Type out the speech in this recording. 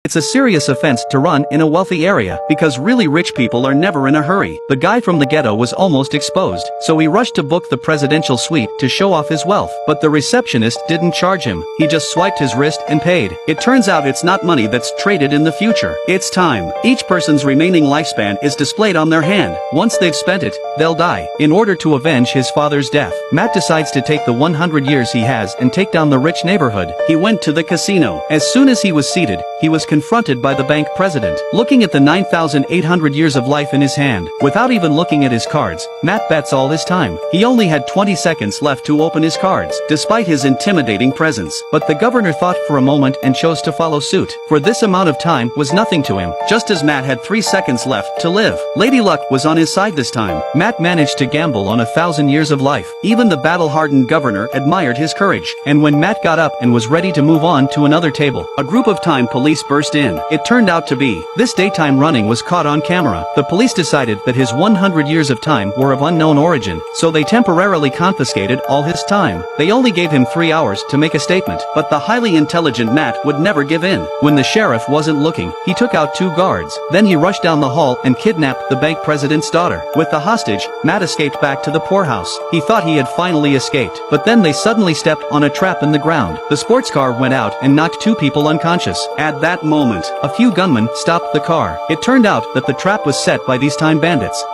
It's a serious offense to run in a wealthy area, because really rich people are never in a hurry. The guy from the ghetto was almost exposed, so he rushed to book the presidential suite to show off his wealth. But the receptionist didn't charge him, he just swiped his wrist and paid. It turns out it's not money that's traded in the future. It's time. Each person's remaining lifespan is displayed on their hand. Once they've spent it, they'll die. In order to avenge his father's death, Matt decides to take the 100 years he has and take down the rich neighborhood. He went to the casino. As soon as he was seated, he was confronted by the bank president. Looking at the 9,800 years of life in his hand, without even looking at his cards, Matt bets all his time. He only had 20 seconds left to open his cards, despite his intimidating presence. But the governor thought for a moment and chose to follow suit, for this amount of time was nothing to him, just as Matt had 3 seconds left to live. Lady Luck was on his side this time. Matt managed to gamble on 1,000 years of life. Even the battle-hardened governor admired his courage. And when Matt got up and was ready to move on to another table, a group of time police burst in. It turned out to be, this daytime running was caught on camera. The police decided that his 100 years of time were of unknown origin, so they temporarily confiscated all his time. They only gave him 3 hours to make a statement, but the highly intelligent Matt would never give in. When the sheriff wasn't looking, he took out 2 guards. Then he rushed down the hall and kidnapped the bank president's daughter. With the hostage, Matt escaped back to the poorhouse. He thought he had finally escaped, but then they suddenly stepped on a trap in the ground. The sports car went out and knocked 2 people unconscious. At that moment, a few gunmen stopped the car. It turned out that the trap was set by these time bandits.